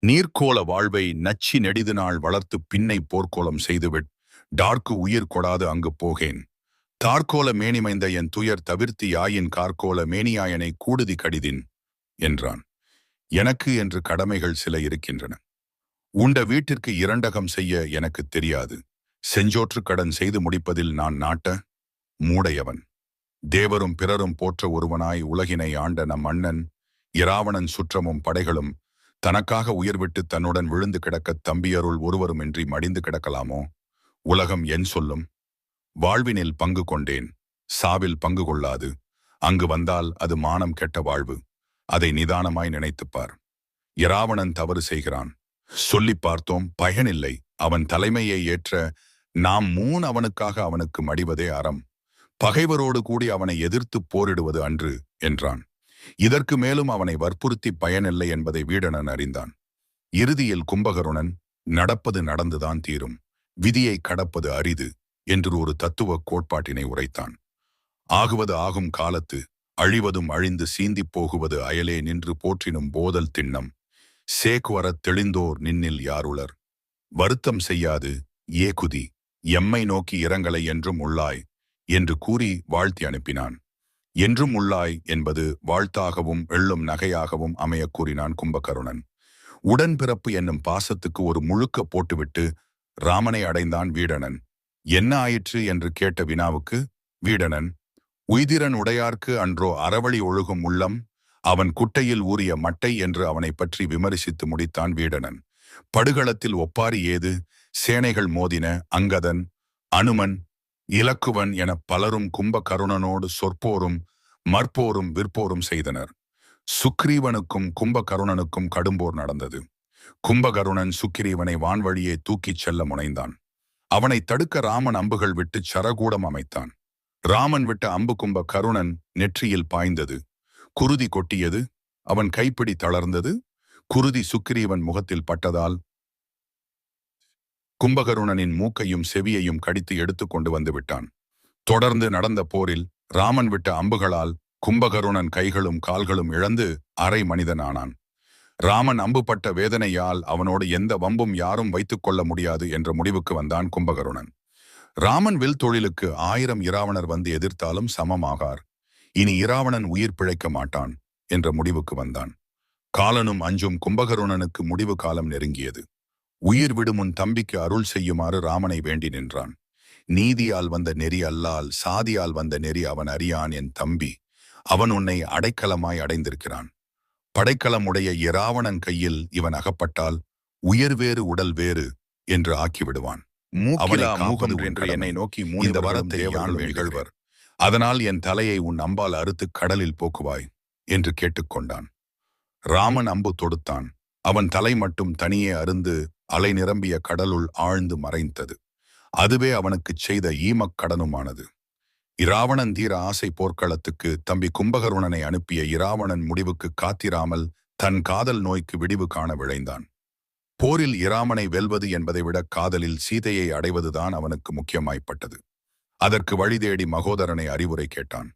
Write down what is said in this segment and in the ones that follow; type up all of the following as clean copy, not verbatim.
நீர்க்கோள வாழ்வை நச்சி நெடிது நாள் வளர்த்து பின்னை போர்க்கோளம் செய்துவிட் டார்க்கு உயிர் கொடாது அங்கு போகேன். தார்கோல மேனிமைந்த என் துயர் தவிர்த்தி யாயின் கார்கோல மேனியாயனை கூடுதி கடிதின் என்றான். எனக்கு என்று கடமைகள் சில இருக்கின்றன. உண்ட வீட்டிற்கு இரண்டகம் செய்ய எனக்கு தெரியாது. செஞ்சோற்று கடன் செய்து முடிப்பதில் நான் நாட்ட மூடையவன். தேவரும் பிறரும் போற்ற ஒருவனாய் உலகினை ஆண்ட நம் அண்ணன் இராவணன் சுற்றமும் படைகளும் தனக்காக உயிர்விட்டு தன்னுடன் விழுந்து கிடக்க தம்பியருள் ஒருவருமின்றி மடிந்து கிடக்கலாமோ? உலகம் என் சொல்லும். வாழ்வினில் பங்கு கொண்டேன், சாவில் பங்கு கொள்ளாது. அங்கு வந்தால் அது மானம் கெட்ட வாழ்வு. அதை நிதானமாய் நினைத்துப்பார். இராவணன் தவறு செய்கிறான். சொல்லி பார்த்தோம், பயனில்லை. அவன் தலைமையை ஏற்ற நாம் அவனுக்காக அவனுக்கு மடிவதே அறம். பகைவரோடு கூடி அவனை எதிர்த்து போரிடுவது அன்று என்றான். இதற்கு மேலும் அவனை வற்புறுத்தி பயனில்லை என்பதை வீடணன் அறிந்தான். இறுதியில் கும்பகருணன் நடப்பது நடந்துதான் தீரும், விதியை கடப்பது அரிது என்று ஒரு தத்துவ கோட்பாட்டினை உரைத்தான். ஆகுவது ஆகும் காலத்து, அழிவதும் அழிந்து சீந்திப் போகுவது அயலே நின்று போற்றினும் போதல் திண்ணம். சேக்குவரத் தெளிந்தோர் நின்னில் யாருளர். வருத்தம் செய்யாது ஏகுதி, எம்மை நோக்கி இரங்கலை என்றும் உள்ளாய் என்று கூறி வாழ்த்தி அனுப்பினான். என்றும் உள்ளாய் என்பது வாழ்த்தாகவும் எள்ளும் நகையாகவும் அமைய கூறினான் கும்பகருணன். உடன்பிறப்பு என்னும் பாசத்துக்கு ஒரு முழுக்க போட்டுவிட்டு ராமனை அடைந்தான் வீடணன். என்ன ஆயிற்று என்று கேட்ட வினாவுக்கு வீடணன், உய்திரன் உடையார்க்கு அன்றோ அறவழி ஒழுகும் உள்ளம், அவன் குட்டையில் ஊறிய மட்டை என்று அவனை பற்றி விமரிசித்து முடித்தான் வீடணன். படுகளத்தில் ஒப்பாரி ஏது, சேனைகள் மோதின. அங்கதன், அனுமன், இலக்குவன் என பலரும் கும்பகருணனோடு சொற்போரும் மற்போரும் விற்போரும் செய்தனர். சுக்ரீவனுக்கும் கும்பகருணனுக்கும் கடும்போர் நடந்தது. கும்பகருணன் சுக்கிரீவனை வான்வழியே தூக்கிச் செல்ல முனைந்தான். அவனை தடுக்க ராமன் அம்புகள் விட்டு சரகூடம் அமைத்தான். ராமன் விட்ட அம்பு கும்பகருணன் நெற்றியில் பாய்ந்தது. குருதி கொட்டியது. அவன் கைப்பிடி தளர்ந்தது. குருதி சுக்கிரீவன் முகத்தில் பட்டதால் கும்பகருணனின் மூக்கையும் செவியையும் கடித்து எடுத்து கொண்டு வந்து விட்டான். தொடர்ந்து நடந்த போரில் ராமன் விட்ட அம்புகளால் கும்பகருணன் கைகளும் கால்களும் இழந்து அரை மனிதனானான். ராமன் அம்புப்பட்ட வேதனையால் அவனோடு எந்த வம்பும் யாரும் வைத்துக் கொள்ள முடியாது என்ற முடிவுக்கு வந்தான் கும்பகருணன். ராமன் வில் தொழிலுக்கு 1000 இராவணர் வந்து எதிர்த்தாலும் சமமாகார். இனி இராவணன் உயிர் பிழைக்க மாட்டான் என்ற முடிவுக்கு வந்தான். காலனும் அஞ்சும் கும்பகருணனுக்கு முடிவு காலம் நெருங்கியது. உயிர் விடுமுன் தம்பிக்கு அருள் செய்யுமாறு ராமனை வேண்டி நின்றான். நீதியால் வந்த நெறி அல்லால் சாதியால் வந்த நெறி அவன் அறியான் என் தம்பி. அவன் உன்னை அடைக்கலமாய் அடைந்திருக்கிறான். படைக்கலமுடைய இராவணன் கையில் இவன் அகப்பட்டால் உயிர் வேறு உடல் வேறு என்று ஆக்கிவிடுவான். என்னை நோக்கி இந்த வரத்தை நிகழ்வர். அதனால் என் தலையை உன் அம்பால் அறுத்து கடலில் போக்குவாய் என்று கேட்டுக்கொண்டான். ராமன் அம்பு தொடுத்தான். அவன் தலை மட்டும் தனியே அருந்து அலை நிரம்பிய கடலுள் ஆழ்ந்து மறைந்தது. அதுவே அவனுக்குச் செய்த ஈமக்கடனுமானது. இராவணன் தீர ஆசை போர்க்களத்துக்கு தம்பி கும்பகருணனை அனுப்பிய இராவணன் முடிவுக்கு காத்திராமல் தன் காதல் நோய்க்கு விடிவு காண விழைந்தான். போரில் இராமனை வெல்வது என்பதை விட காதலில் சீதையை அடைவதுதான் அவனுக்கு முக்கியமாய்ப்பட்டது. அதற்கு வழி தேடி மகோதரனை அறிவுரை கேட்டான்.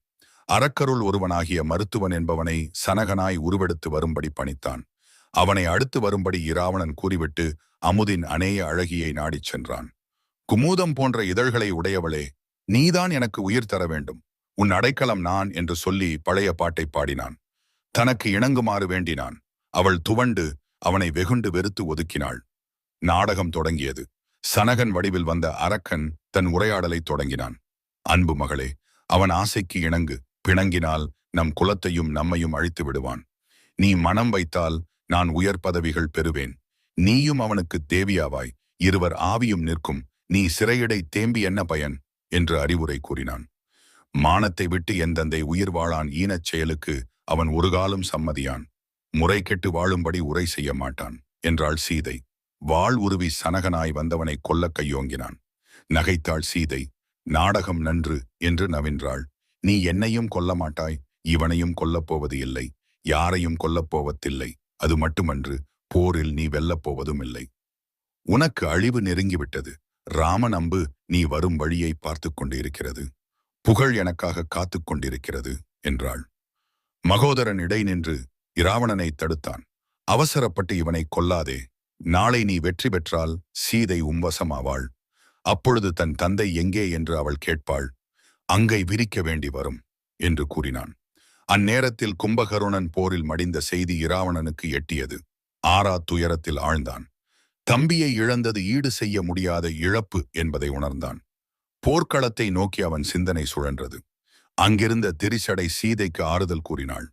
அரக்கருள் ஒருவனாகிய மருத்துவன் என்பவனை சனகனாய் உருவெடுத்து வரும்படி பணித்தான். அவனை அடுத்து வரும்படி இராவணன் கூறிவிட்டு அமுதின் அநேய அழகியை நாடிச் சென்றான். குமுதம் போன்ற இதழ்களை உடையவளே, நீதான் எனக்கு உயிர் தர வேண்டும், உன் அடைக்கலம் நான் என்று சொல்லி பழைய பாட்டை பாடினான். தனக்கு இணங்குமாறு வேண்டினான். அவள் துவண்டு அவனை வெகுண்டு வெறுத்து ஒதுக்கினாள். நாடகம் தொடங்கியது. சனகன் வடிவில் வந்த அரக்கன் தன் உரையாடலை தொடங்கினான். அன்பு மகளே, அவன் ஆசைக்கு இணங்கு. பிணங்கினால் நம் குலத்தையும் நம்மையும் அழித்து விடுவான். நீ மனம் வைத்தால் நான் உயர் பதவிகள் பெறுவேன். நீயும் அவனுக்கு தேவியாவாய். இருவர் ஆவியும் நிற்கும். நீ சிறையடை தேம்பி என்ன பயன் என்று அறிவுரை கூறினான். மானத்தை விட்டு என் தந்தை உயிர் வாழான் ஈனச் செயலுக்கு அவன் ஒரு காலம் சம்மதியான். முறை கெட்டு வாழும்படி உரை செய்ய மாட்டான் என்றாள் சீதை. வாள் உருவி சனகனாய் வந்தவனை கொல்ல கையோங்கினான். நகைத்தாள் சீதை. நாடகம் நன்று என்று நவின்றாள். நீ என்னையும் கொல்ல மாட்டாய், இவனையும் கொல்லப்போவது இல்லை, யாரையும் கொல்லப்போவதில்லை. அது மட்டுமன்று, போரில் நீ வெல்லப்போவதும் இல்லை. உனக்கு அழிவு நெருங்கிவிட்டது. ராமன் அம்பு நீ வரும் வழியை பார்த்து கொண்டிருக்கிறது. புகழ் எனக்காக காத்து கொண்டிருக்கிறது என்றாள். மகோதரன் இடை நின்று இராவணனை தடுத்தான். அவசரப்பட்டு இவனை கொல்லாதே. நாளை நீ வெற்றி பெற்றால் சீதை உம்வசமாவாள். அப்பொழுது தன் தந்தை எங்கே என்று அவள் கேட்பாள். அங்கை விரிக்க வேண்டி வரும் என்று கூறினான். அந்நேரத்தில் கும்பகருணன் போரில் மடிந்த செய்தி இராவணனுக்கு எட்டியது. ஆறா துயரத்தில் ஆழ்ந்தான். தம்பியை இழந்தது ஈடு செய்ய முடியாத இழப்பு என்பதை உணர்ந்தான். போர்க்களத்தை நோக்கி அவன் சிந்தனை சுழன்றது. அங்கிருந்த திரிசடை சீதைக்கு ஆறுதல் கூறினாள்.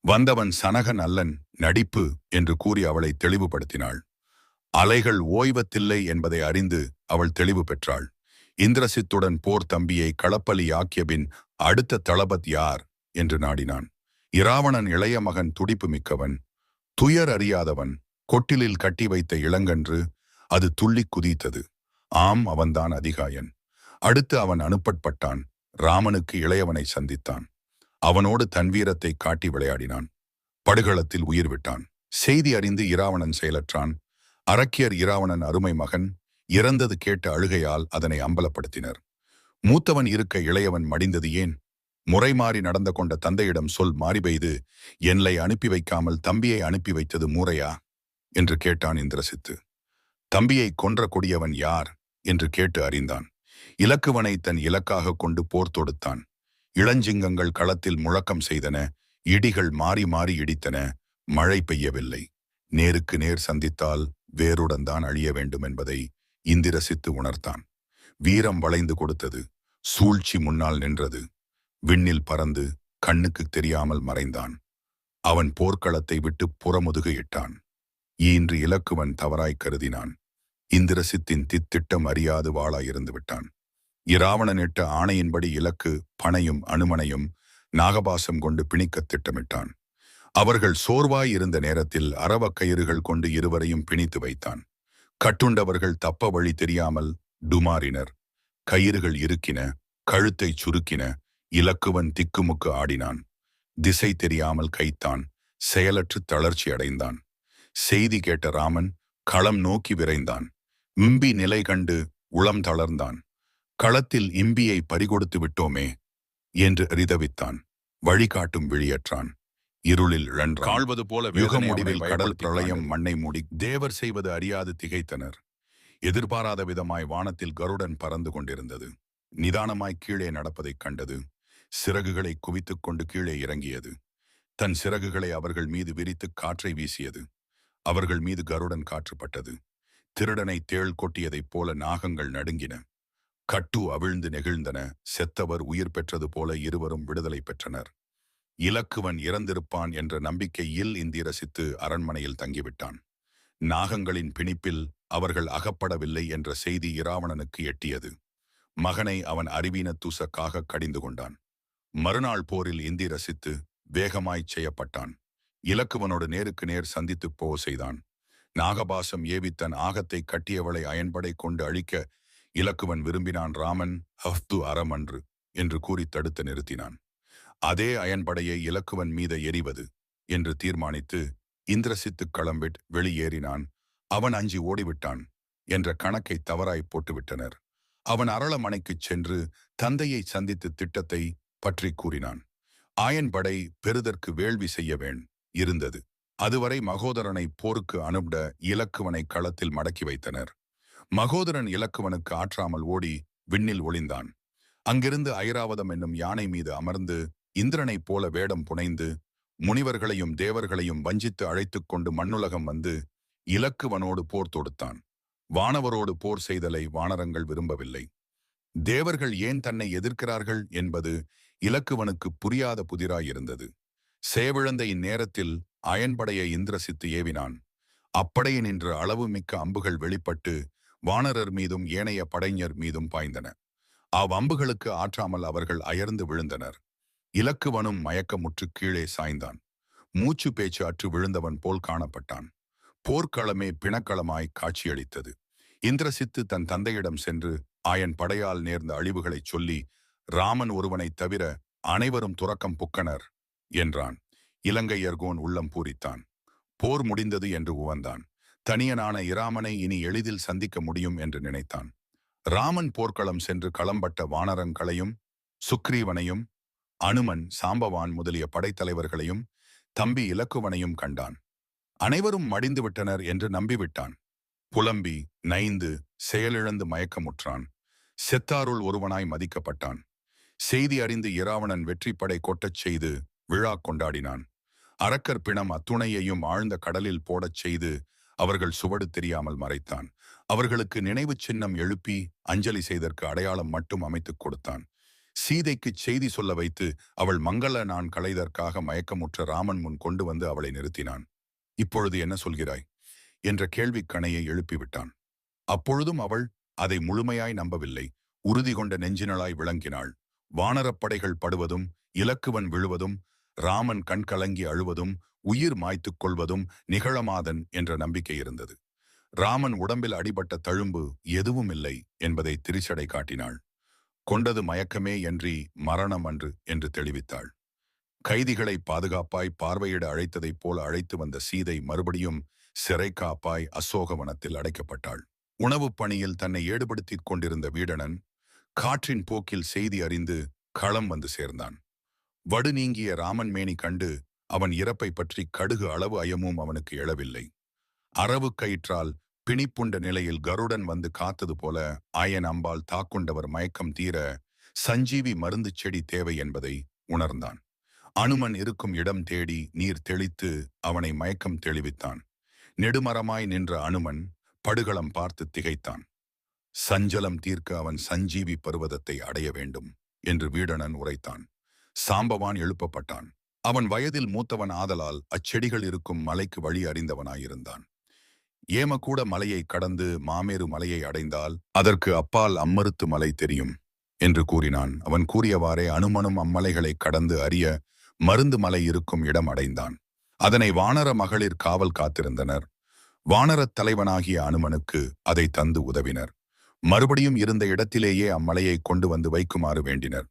வந்தவன் சனகன் அல்லன், நடிப்பு என்று கூறி அவளை தெளிவுபடுத்தினாள். அலைகள் ஓய்வத்தில்லை என்பதை அறிந்து அவள் தெளிவு பெற்றாள். இந்திரசித்துடன் போர் தம்பியை களப்பலியாக்கியபின் அடுத்த தளபத் யார் என்று நாடினான். இராவணன் இளைய மகன் துடிப்பு மிக்கவன், துயர் அறியாதவன். கொட்டிலில் கட்டி வைத்த இளங்கன்று அது துள்ளி குதித்தது. ஆம், அவன்தான் அதிகாயன். அடுத்து அவன் அனுப்பப்பட்டான். ராமனுக்கு இளையவனை சந்தித்தான். அவனோடு தன் வீரத்தை காட்டி விளையாடினான். படுகளத்தில் உயிர் விட்டான். செய்தி அறிந்து இராவணன் செயலற்றான். அரக்கியர் இராவணன் அருமை மகன் இறந்தது கேட்ட அழுகையால் அதனை அம்பலப்படுத்தினர். மூத்தவன் இருக்க இளையவன் மடிந்தது ஏன்? முறை மாறி நடந்து கொண்ட தந்தையிடம் சொல் மாறி பெய்து என்னை அனுப்பி வைக்காமல் தம்பியை அனுப்பி வைத்தது மூரையா என்று கேட்டான் இந்திரசித்து. தம்பியை கொன்ற கொடியவன் யார் என்று கேட்டு அறிந்தான். இலக்குவனை தன் இலக்காக கொண்டு போர் தொடுத்தான். இளஞ்சிங்கங்கள் களத்தில் முழக்கம் செய்தன. இடிகள் மாறி மாறி இடித்தன. மழை பெய்யவில்லை. நேருக்கு நேர் சந்தித்தால் வேருடன் தான் அழிய வேண்டும் என்பதை இந்திரசித்து உணர்த்தான். வீரம் வளைந்து கொடுத்தது. சூழ்ச்சி முன்னால் நின்றது. விண்ணில் பறந்து கண்ணுக்கு தெரியாமல் மறைந்தான். அவன் போர்க்களத்தை விட்டு புறமுதுகு இட்டான். ஈன்று இலக்குவன் தவறாய் கருதினான். இந்திரசித்தின் தித்திட்டம் அறியாது வாளாயிருந்து விட்டான். இராவணன் இட்ட ஆணையின்படி இலக்கு பனையும் அனுமனையும் நாகபாசம் கொண்டு பிணிக்கத் திட்டமிட்டான். அவர்கள் சோர்வாய் இருந்த நேரத்தில் அரவக்கயிறுகள் கொண்டு இருவரையும் பிணித்து வைத்தான். கட்டுண்டவர்கள் தப்ப வழி தெரியாமல் டுமாறினர். கயிறுகள் இருக்கின, கழுத்தை சுருக்கின. இலக்குவன் திக்குமுக்கு ஆடினான். திசை தெரியாமல் கைத்தான். செயலற்று தளர்ச்சி அடைந்தான். செய்தி கேட்ட ராமன் களம் நோக்கி விரைந்தான். இம்பி நிலை கண்டு உளம் தளர்ந்தான். களத்தில் இம்பியை பறிகொடுத்து விட்டோமே என்று ரிதவித்தான். வழிகாட்டும் விழியற்றான். இருளில் இழன்றான். காழ்வது போல யுக முடிவில் கடல் பிரளயம் மண்ணை மூடி தேவர் செய்வது அறியாது திகைத்தனர். எதிர்பாராத விதமாய் வானத்தில் கருடன் பறந்து கொண்டிருந்தது. நிதானமாய் கீழே நடப்பதைக் கண்டது. சிறகுகளை குவித்துக் கொண்டு கீழே இறங்கியது. தன் சிறகுகளை அவர்கள் மீது விரித்து காற்றை வீசியது. அவர்கள் மீது கருடன் காற்றுப்பட்டது. திருடனை தேள் கொட்டியதைப் போல நாகங்கள் நடுங்கின. கட்டு அவிழ்ந்து நெகிழ்ந்தன. செத்தவர் உயிர் பெற்றது போல இருவரும் விடுதலை பெற்றனர். இலக்குவன் இறந்திருப்பான் என்ற நம்பிக்கையில் இந்திரசித்து அரண்மனையில் தங்கிவிட்டான். நாகங்களின் பிணிப்பில் அவர்கள் அகப்படவில்லை என்ற செய்தி இராவணனுக்கு எட்டியது. மகனை அவன் அறிவீன தூசக்காக கடிந்து கொண்டான். மறுநாள் போரில் இந்திரசித்து வேகமாய்ச் செய்யப்பட்டான். இலக்குவனோடு நேருக்கு நேர் சந்தித்துப் போக செய்தான். நாகபாசம் ஏவி தன் ஆகத்தை கட்டியவளை அயன்படை கொண்டு அழிக்க இலக்குவன் விரும்பினான். ராமன் அஃது அறமன்று என்று கூறி தடுத்து நிறுத்தினான். அதே அயன்படையை இலக்குவன் மீத எறிவது என்று தீர்மானித்து இந்திரசித்து களம்பிட் வெளியேறினான். அவன் அஞ்சி ஓடிவிட்டான் என்ற கணக்கை தவறாய் போட்டுவிட்டனர். அவன் அரளமனைக்குச் சென்று தந்தையை சந்தித்து திட்டத்தை பற்றி கூறினான். ஆயன்படை பெறுதற்கு வேள்வி செய்யவேன் இருந்தது. அதுவரை மகோதரனை போருக்கு அனுப்பிட இலக்குவனை களத்தில் மடக்கி வைத்தனர். மகோதரன் இலக்குவனுக்கு ஆற்றாமல் ஓடி விண்ணில் ஒளிந்தான். அங்கிருந்து ஐராவதம் என்னும் யானை மீது அமர்ந்து இந்திரனைப் போல வேடம் புனைந்து முனிவர்களையும் தேவர்களையும் வஞ்சித்து அழைத்துக் கொண்டு மண்ணுலகம் வந்து இலக்குவனோடு போர் தொடுத்தான். வானவரோடு போர் செய்தலை வானரங்கள் விரும்பவில்லை. தேவர்கள் ஏன் தன்னை எதிர்க்கிறார்கள் என்பது இலக்குவனுக்கு புரியாத புதிராயிருந்தது. சேவிழந்த இந்நேரத்தில் அயன்படையை இந்திரசித்து ஏவினான். அப்படையை நின்ற அளவு மிக்க அம்புகள் வெளிப்பட்டு வானரர் மீதும் ஏனைய படைஞர் மீதும் பாய்ந்தன. அவ்வம்புகளுக்கு ஆற்றாமல் அவர்கள் அயர்ந்து விழுந்தனர். இலக்குவனும் மயக்கமுற்று கீழே சாய்ந்தான். மூச்சு பேச்சு அற்று விழுந்தவன் போல் காணப்பட்டான். போர்க்களமே பிணக்களமாய் காட்சியளித்தது. இந்திரசித்து தன் தந்தையிடம் சென்று ஆயன் படையால் நேர்ந்த அழிவுகளைச் சொல்லி ராமன் ஒருவனைத் தவிர அனைவரும் துறக்கம் புக்கனர் என்றான். இலங்கையர்கோன் உள்ளம் பூரித்தான். போர் முடிந்தது என்று உவந்தான். தனியனான இராமனை இனி எளிதில் சந்திக்க முடியும் என்று நினைத்தான். ராமன் போர்க்களம் சென்று களம்பட்ட வானரங்களையும் சுக்ரீவனையும் அனுமன் சாம்பவான் முதலிய படைத்தலைவர்களையும் தம்பி இலக்குவனையும் கண்டான். அனைவரும் மடிந்து விட்டனர் என்று நம்பிவிட்டான். புலம்பி நைந்து செயலிழந்து மயக்கமுற்றான். செத்தாருள் ஒருவனாய் மதிக்கப்பட்டான். செய்தி அறிந்து இராவணன் வெற்றிப்படை கொட்டச் செய்து விழா கொண்டாடினான். அரக்கர் பிணம் அத்துணையையும் ஆழ்ந்த கடலில் போடச் செய்து அவர்கள் சுவடு தெரியாமல் மறைத்தான். அவர்களுக்கு நினைவு சின்னம் எழுப்பி அஞ்சலி செய்தற்கு அடையாளம் மட்டும் அமைத்துக் கொடுத்தான். சீதைக்கு செய்தி சொல்ல வைத்து அவள் மங்கள நான் களைதற்காக மயக்கமுற்ற ராமன் முன் கொண்டு வந்து அவளை நிறுத்தினான். இப்பொழுது என்ன சொல்கிறாய் என்ற கேள்விக்கணையை எழுப்பிவிட்டான். அப்பொழுதும் அவள் அதை முழுமையாய் நம்பவில்லை. உறுதி கொண்ட நெஞ்சினளாய் விளங்கினாள். வானரப்படைகள் படுவதும் இலக்குவன் விழுவதும் ராமன் கண்கலங்கி அழுவதும் உயிர் மாய்த்துக் கொள்வதும் நிகழமாதன் என்ற நம்பிக்கை இருந்தது. ராமன் உடம்பில் அடிபட்ட தழும்பு எதுவும் இல்லை என்பதை திரிசடை காட்டினாள். கொண்டது மயக்கமே என்றி மரணம் அன்று என்று தெளிவித்தாள். கைதிகளை பாதுகாப்பாய் பார்வையிட அழைத்ததைப் போல அழைத்து வந்த சீதை மறுபடியும் சிறை காப்பாய் அசோகவனத்தில் அடைக்கப்பட்டாள். உணவுப் பணியில் தன்னை ஈடுபடுத்திக் கொண்டிருந்த வீடணன் காற்றின் போக்கில் செய்தி அறிந்து களம் வந்து சேர்ந்தான். வடு நீங்கிய ராமன் மேனி கண்டு அவன் இறப்பை பற்றி கடுகு அளவு அயமும் அவனுக்கு எழவில்லை. அரவு கயிற்றால் பிணிப்புண்ட நிலையில் கருடன் வந்து காத்தது போல ஆயன் அம்பாள் தாக்குண்டவர் மயக்கம் தீர சஞ்சீவி மருந்து செடி தேவை என்பதை உணர்ந்தான். அனுமன் இருக்கும் இடம் தேடி நீர் தெளித்து அவனை மயக்கம் தெளிவித்தான். நெடுமரமாய் நின்ற அனுமன் படுகளம் பார்த்து திகைத்தான். சஞ்சலம் தீர்க்க அவன் சஞ்சீவி பர்வதத்தை அடைய வேண்டும் என்று வீடணன் உரைத்தான். சாம்பவான் எழுப்பப்பட்டான். அவன் வயதில் மூத்தவன் ஆதலால் அச்செடிகள் இருக்கும் மலைக்கு வழி அறிந்தவனாயிருந்தான். ஏமக்கூட மலையை கடந்து மாமேரு மலையை அடைந்தால் அதற்கு அப்பால் அம்மருத்து மலை தெரியும் என்று கூறினான். அவன் கூறியவாறே அனுமனும் அம்மலைகளை கடந்து அறிய மருந்து மலை இருக்கும் இடம் அடைந்தான். அதனை வானர மகளிர் காவல் காத்திருந்தனர். வானரத் தலைவனாகிய அனுமனுக்கு அதை தந்து உதவினர். மறுபடியும் இருந்த இடத்திலேயே அம்மலையை கொண்டு வந்து வைக்குமாறு வேண்டினர்.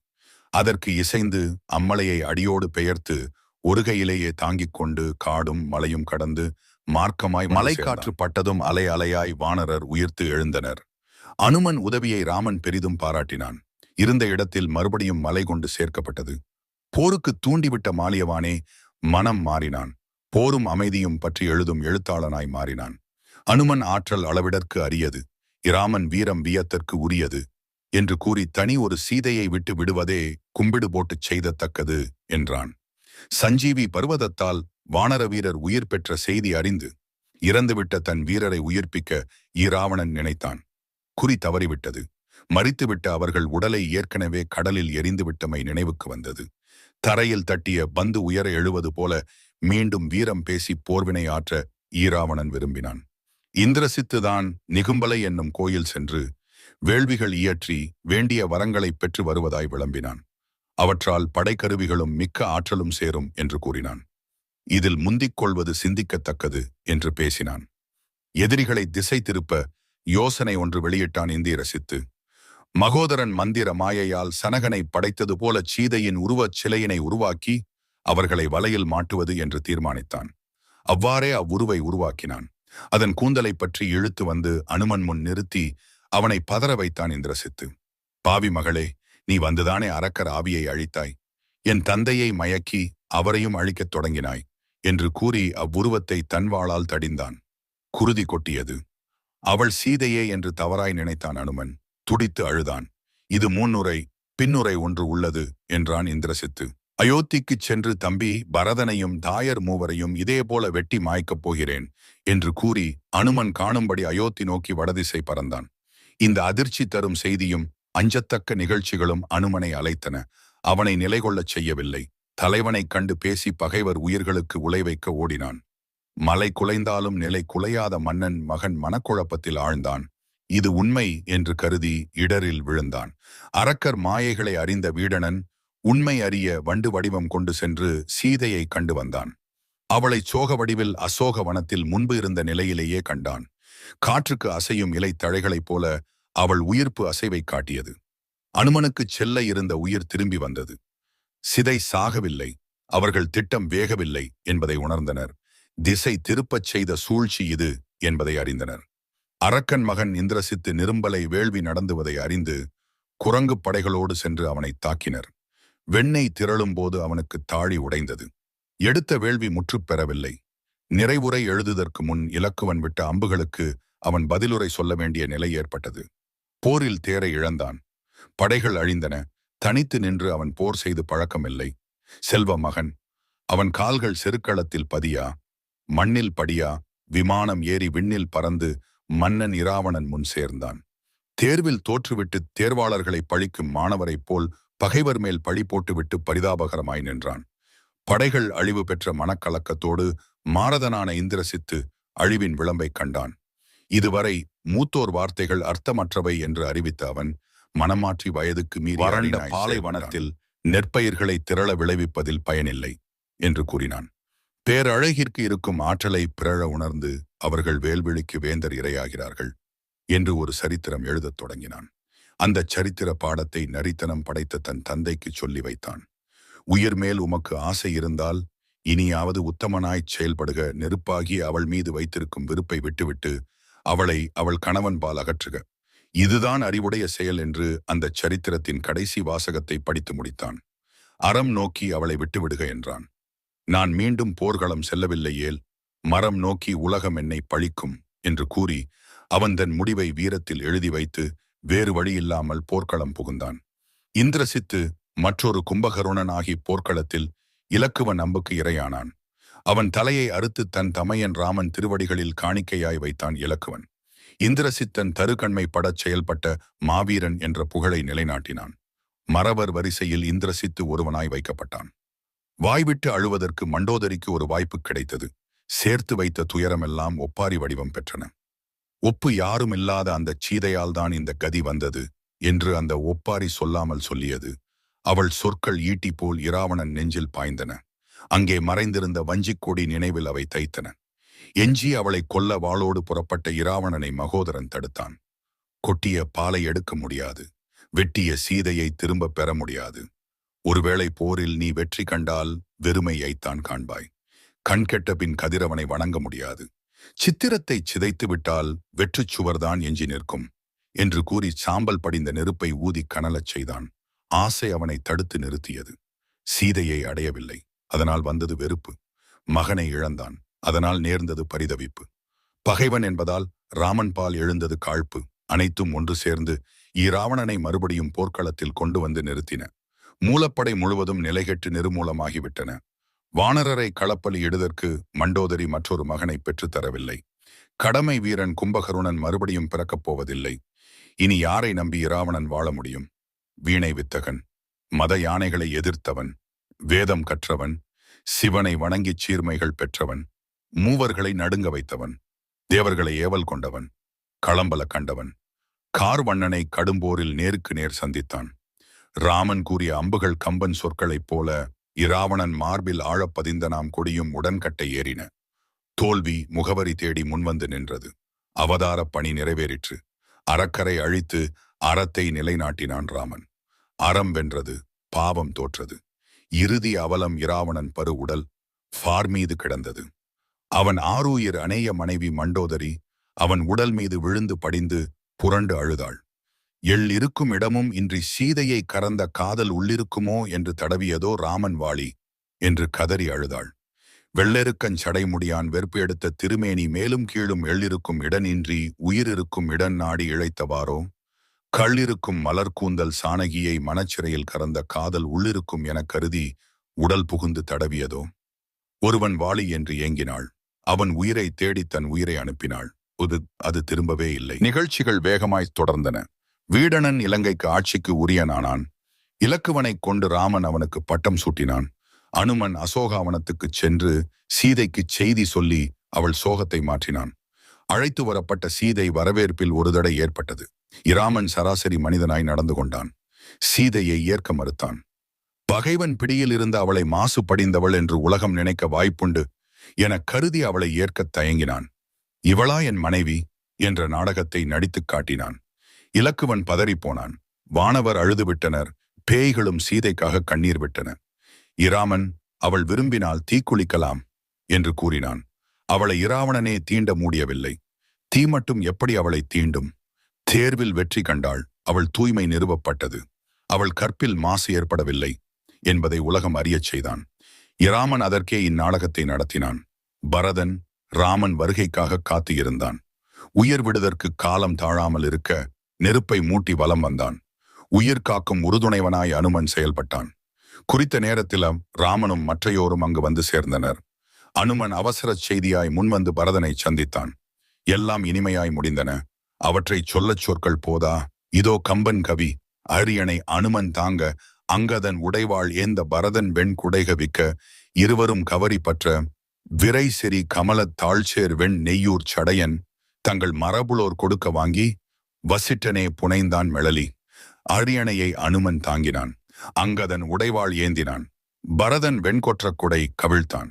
அதற்கு இசைந்து அம்மலையை அடியோடு பெயர்த்து ஒருகையிலேயே தாங்கிக் கொண்டு காடும் மலையும் கடந்து மார்க்கமாய் மலைக்காற்று பட்டதும் அலை அலையாய் வானரர் உயிர்த்து எழுந்தனர். அனுமன் உதவியை ராமன் பெரிதும் பாராட்டினான். இருந்த இடத்தில் மறுபடியும் மலை கொண்டு சேர்க்கப்பட்டது. போருக்கு தூண்டிவிட்ட மாலியவானே மனம் மாறினான். போரும் அமைதியும் பற்றி எழுதும் எழுத்தாளனாய் மாறினான். அனுமன் ஆற்றல் அளவிடற்கு அரியது, இராமன் வீரம் வியத்தற்கு உரியது என்று கூறி தனி ஒரு சீதையை விட்டு விடுவதே கும்பிடு போட்டுச் செய்தத்தக்கது என்றான். சஞ்சீவி பர்வதத்தால் வானர வீரர் உயிர் பெற்ற செய்தி அறிந்து இறந்துவிட்ட தன் வீரரை உயிர்ப்பிக்க இராவணன் நினைத்தான். குறி தவறிவிட்டது. மரித்துவிட்ட அவர்கள் உடலை ஏற்கனவே கடலில் எரிந்துவிட்டமை நினைவுக்கு வந்தது. தரையில் தட்டிய பந்து உயர எழுவது போல மீண்டும் வீரம் பேசி போர்வினை ஆற்ற ஈராவணன் விரும்பினான். இந்திரசித்துதான் நிகும்பலை என்னும் கோயில் சென்று வேள்விகள் இயற்றி வேண்டிய வரங்களை பெற்று வருவதாய் விளம்பினான். அவற்றால் படைக்கருவிகளும் மிக்க ஆற்றலும் சேரும் என்று கூறினான். இதில் முந்திக் கொள்வது சிந்திக்கத்தக்கது என்று பேசினான். எதிரிகளை திசை திருப்ப யோசனை ஒன்று வெளியிட்டான் இந்திரசித்து. மகோதரன் மந்திர மாயையால் சனகனை படைத்தது போல சீதையின் உருவச் சிலையினை உருவாக்கி அவர்களை வலையில் மாட்டுவது என்று தீர்மானித்தான். அவ்வாறே அவ்வுருவை உருவாக்கினான். அதன் கூந்தலை பற்றி இழுத்து வந்து அனுமன் முன் நிறுத்தி அவனை பதற வைத்தான் இந்திரசித்து. பாவி மகளே, நீ வந்துதானே அரக்கர் ஆவியை அழித்தாய். என் தந்தையை மயக்கி அவரையும் அழிக்கத் தொடங்கினாய் என்று கூறி அவ்வுருவத்தை தன்வாளால் தடிந்தான். குருதி கொட்டியது. அவள் சீதையே என்று தவறாய் நினைத்தான் அனுமன். துடித்து அழுதான். இது முன்னுரை பின்னுரை ஒன்று உள்ளது என்றான் இந்திரசித்து. அயோத்திக்குச் சென்று தம்பி பரதனையும் தாயர் மூவரையும் இதேபோல வெட்டி மாய்க்கப் போகிறேன் என்று கூறி அனுமன் காணும்படி அயோத்தி நோக்கி வடதிசை பறந்தான். இந்த அதிர்ச்சி தரும் செய்தியும் அஞ்சத்தக்க நிகழ்ச்சிகளும் அனுமனை அலைத்தன. அவனை நிலை கொள்ளச் செய்யவில்லை. தலைவனைக் கண்டு பேசி பகைவர் உயிர்களுக்கு உலை வைக்க ஓடினான். மலை குலைந்தாலும் நிலை குலையாத மன்னன் மகன் மனக்குழப்பத்தில் ஆழ்ந்தான். இது உண்மை என்று கருதி இடரில் விழுந்தான். அரக்கர் மாயைகளை அறிந்த வீடணன் உண்மை அறிய வண்டு வடிவம் கொண்டு சென்று சீதையை கண்டு வந்தான். அவளை சோக வடிவில் அசோக வனத்தில் முன்பு இருந்த நிலையிலேயே கண்டான். காற்றுக்கு அசையும் இலை தழைகளைப் போல அவள் உயிர்ப்பு அசைவை காட்டியது. அனுமனுக்குச் செல்ல இருந்த உயிர் திரும்பி வந்தது. சிதை சாகவில்லை, அவர்கள் திட்டம் வேகவில்லை என்பதை உணர்ந்தனர். திசை திருப்பச் செய்த சூழ்ச்சி இது என்பதை அறிந்தனர். அரக்கன் மகன் இந்திரசித்து நிரும்பலை வேள்வி நடந்துவதை அறிந்து குரங்கு படைகளோடு சென்று அவனை தாக்கினர். வெண்ணெய் திரளும் போது அவனுக்கு தாழி உடைந்தது. எடுத்த வேள்வி முற்றுப்பெறவில்லை. நிறைவுரை எழுதுதற்கு முன் இலக்குவன் விட்ட அம்புகளுக்கு அவன் பதிலுரை சொல்ல வேண்டிய நிலை ஏற்பட்டது. போரில் தேரை இழந்தான். படைகள் அழிந்தன. தனித்து நின்று அவன் போர் செய்து பழக்கமில்லை. செல்வ மகன். அவன் கால்கள் செருக்களத்தில் பதியா, மண்ணில் படியா, விமானம் ஏறி விண்ணில் பறந்து மன்னன் இராவணன் முன் சேர்ந்தான். தேர்வில் தோற்றுவிட்டு தேர்வாளர்களை பழிக்கும் மாணவரைப் போல் பகைவர் மேல் பழி போட்டுவிட்டு பரிதாபகரமாய் நின்றான். படைகள் அழிவு பெற்ற மனக்கலக்கத்தோடு மாரதனான இந்திரசித்து அழிவின் விளம்பை கண்டான். இதுவரை மூத்தோர் வார்த்தைகள் அர்த்தமற்றவை என்று அறிவித்த அவன் மனமாற்றி வயதுக்கு மீறி வறண்ட பாலைவனத்தில் நெற்பயிர்களை திரள விளைவிப்பதில் பயனில்லை என்று கூறினான். பேரழகிற்கு இருக்கும் ஆற்றலை பிறழ உணர்ந்து அவர்கள் வேல்விழிக்கு வேந்தர் இரையாகிறார்கள் என்று ஒரு சரித்திரம் எழுதத் தொடங்கினான். அந்த சரித்திர பாடத்தை நரித்தனம் படைத்த தன் தந்தைக்கு சொல்லி வைத்தான். உயிர் மேல் உமக்கு ஆசை இருந்தால் இனியாவது உத்தமனாய்ச் செயல்படுக. நெருப்பாகி அவள் மீது வைத்திருக்கும் விருப்பை விட்டுவிட்டு அவளை அவள் கணவன்பால் அகற்றுக. இதுதான் அறிவுடைய செயல் என்று அந்த சரித்திரத்தின் கடைசி வாசகத்தை படித்து முடித்தான். அறம் நோக்கி அவளை விட்டுவிடுக என்றான். நான் மீண்டும் போர்க்களம் செல்லவில்லையேல் மரம் நோக்கி உலகம் என்னை பழிக்கும் என்று கூறி அவன் தன் முடிவை வீரத்தில் எழுதி வைத்து வேறு வழியில்லாமல் போர்க்களம் புகுந்தான். இந்திரசித்து மற்றொரு கும்பகருணன் ஆகி போர்க்களத்தில் இலக்குவன் அம்புக்கு இரையானான். அவன் தலையை அறுத்து தன் தமையன் ராமன் திருவடிகளில் காணிக்கையாய் வைத்தான் இலக்குவன். இந்திரசித்தன் தருக்கண்மை படச் செயல்பட்ட மாவீரன் என்ற புகழை நிலைநாட்டினான். மறவர் வரிசையில் இந்திரசித்து ஒருவனாய் வைக்கப்பட்டான். வாய்விட்டு அழுவதற்கு மண்டோதரிக்கு ஒரு வாய்ப்பு கிடைத்தது. சேர்த்து வைத்த துயரமெல்லாம் ஒப்பாரி வடிவம் பெற்றன. ஒப்பு யாரும் இல்லாத அந்த சீதையால் தான் இந்த கதி வந்தது என்று அந்த ஒப்பாரி சொல்லாமல் சொல்லியது. அவள் சொற்கள் ஈட்டி போல் இராவணன் நெஞ்சில் பாய்ந்தன. அங்கே மறைந்திருந்த வஞ்சிக்கொடி நினைவில் அவை தைத்தன. எஞ்சி அவளை கொல்ல வாளோடு புறப்பட்ட இராவணனை மகோதரன் தடுத்தான். கொட்டிய பாலை எடுக்க முடியாது. வெட்டிய சீதையை திரும்ப பெற முடியாது. ஒருவேளை போரில் நீ வெற்றி கண்டால் வெறுமையைத்தான் காண்பாய். கண்கெட்ட பின் கதிரவனை வணங்க முடியாது. சித்திரத்தை சிதைத்து விட்டால் வெற்றுச் சுவர்தான் எஞ்சி நிற்கும் என்று கூறி சாம்பல் படிந்த நெருப்பை ஊதி கனலச் செய்தான். ஆசை அவனை தடுத்து நிறுத்தியது. சீதையை அடையவில்லை. அதனால் வந்தது வெறுப்பு. மகனை இழந்தான். அதனால் நேர்ந்தது பரிதவிப்பு. பகைவன் என்பதால் ராமன் பால் எழுந்தது காழ்ப்பு. அனைத்தும் ஒன்று சேர்ந்து இராவணனை மறுபடியும் போர்க்களத்தில் கொண்டு வந்து நிறுத்தின. மூலப்படை முழுவதும் நிலைகெட்டு நிர்மூலமாகிவிட்டன. வானரரை களப்பலி இடுதற்கு மண்டோதரி மற்றொரு மகனை பெற்று தரவில்லை. கடமை வீரன் கும்பகருணன் மறுபடியும் பிறக்கப் போவதில்லை. இனி யாரை நம்பி இராவணன் வாழ முடியும்? வீணை வித்தகன், மத யானைகளை எதிர்த்தவன், வேதம் கற்றவன், சிவனை வணங்கிச் சீர்மைகள் பெற்றவன், மூவர்களை நடுங்க வைத்தவன், தேவர்களை ஏவல் கொண்டவன், களம்பல கண்டவன், கார்வண்ணனை கடும்போரில் நேருக்கு நேர் சந்தித்தான். ராமன் கூறிய அம்புகள் கம்பன் சொற்களைப் போல இராவணன் மார்பில் ஆழப்பதிந்த நாம் கொடியும் உடன்கட்டை ஏறின. தோல்வி முகவரி தேடி முன்வந்து நின்றது. அவதார பணி நிறைவேறிற்று. அறக்கரை அழித்து அறத்தை நிலைநாட்டினான் ராமன். அறம் வென்றது. பாவம் தோற்றது. இறுதி அவலம் இராவணன் பரு உடல் ஃபார் மீது கிடந்தது. அவன் ஆரூயிர் அநேய மனைவி மண்டோதரி அவன் உடல் மீது விழுந்து படிந்து புரண்டு அழுதாள். எள் இருக்கும் இடமும் இன்றி சீதையை கறந்த காதல் உள்ளிருக்குமோ என்று தடவியதோ ராமன் வாளி என்று கதறி அழுதாள். வெள்ளெருக்கன் சடைமுடியான் வெறுப்பு எடுத்த திருமேனி மேலும் கீழும் எள்ளிருக்கும் இடனின்றி உயிரிருக்கும் இடன் நாடி இழைத்தவாறோ, கள்ளிருக்கும் மலர்கூந்தல் சானகியை மனச்சிறையில் கறந்த காதல் உள்ளிருக்கும் என கருதி உடல் புகுந்து தடவியதோ. ஒருவன் வாளி என்று ஏங்கினாள். அவன் உயிரை தேடி தன் உயிரை அனுப்பினாள். அது திரும்பவே இல்லை. நிகழ்ச்சிகள் வேகமாய் தொடர்ந்தன. வீடணன் இலங்கைக்கு ஆட்சிக்கு உரியனானான். இலக்குவனைக் கொண்டு ராமன் அவனுக்கு பட்டம் சூட்டினான். அனுமன் அசோகாவனத்துக்குச் சென்று சீதைக்கு செய்தி சொல்லி அவள் சோகத்தை மாற்றினான். அழைத்து வரப்பட்ட சீதை வரவேற்பில் ஒரு தடை ஏற்பட்டது. இராமன் சராசரி மனிதனாய் நடந்து கொண்டான். சீதையை ஏற்க மறுத்தான். பகைவன் பிடியில் இருந்த அவளை மாசு படிந்தவள் என்று உலகம் நினைக்க வாய்ப்புண்டு என கருதி அவளை ஏற்கத் தயங்கினான். இவளா என் மனைவி என்ற நாடகத்தை நடித்துக் காட்டினான். இலக்குவன் பதறிப்போனான். வானவர் அழுதுவிட்டனர். பேய்களும் சீதைக்காக கண்ணீர் விட்டன. இராமன் அவள் விரும்பினால் தீக்குளிக்கலாம் என்று கூறினான். அவளை இராவணனே தீண்ட முடியவில்லை. தீ மட்டும் எப்படி அவளை தீண்டும்? தேர்வில் வெற்றி கண்டாள். அவள் தூய்மை நிறுவப்பட்டது. அவள் கற்பில் மாசு ஏற்படவில்லை என்பதை உலகம் அறியச் செய்தான். இராமன் அதற்கே இந்நாடகத்தை நடத்தினான். பரதன் ராமன் வருகைக்காக காத்து இருந்தான். உயிர் விடுதற்கு காலம் தாழாமல் இருக்க நெருப்பை மூட்டி வலம் வந்தான். உயிர் காக்கும் உறுதுணைவனாய் அனுமன் செயல்பட்டான். குறித்த நேரத்தில் ராமனும் மற்றையோரும் அங்கு வந்து சேர்ந்தனர். அனுமன் அவசர செய்தியாய் முன்வந்து பரதனை சந்தித்தான். எல்லாம் இனிமையாய் முடிந்தன. அவற்றை சொல்லச் சொற்கள் போதா. இதோ கம்பன் கவி. அரியணை அனுமன் தாங்க, அங்கதன் உடைவாள் ஏந்த பரதன் வெண் குடைகவிக்க, இருவரும் கவரி பற்ற, விரை செறி கமலத் தாழ்ச்சேர் வெண் நெய்யூர் சடையன், தங்கள் மரபுளோர் கொடுக்க வாங்கி, வசிட்டனே புனைந்தான் மெழலி. அரியணையை அனுமன் தாங்கினான். அங்கதன் உடைவாள் ஏந்தினான். பரதன் வெண்கொற்றக் குடை கவிழ்த்தான்.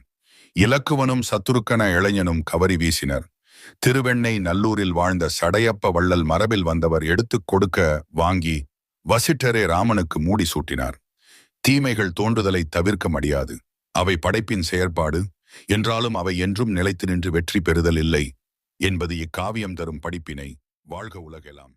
இலக்குவனும் சத்துருக்கன இளைஞனும் கவரி வீசினர். திருவெண்ணை நல்லூரில் வாழ்ந்த சடையப்ப வள்ளல் மரபில் வந்தவர் எடுத்துக் கொடுக்க வாங்கி வசிட்டரே ராமனுக்கு மூடி சூட்டினார். தீமைகள் தோன்றுதலை தவிர்க்க முடியாது. அவை படைப்பின் செயற்பாடு என்றாலும் அவை என்றும் நிலைத்து நின்று வெற்றி பெறுதல் இல்லை என்பது இக்காவியம் தரும் படிப்பினை. வாழ்க உலகெல்லாம்.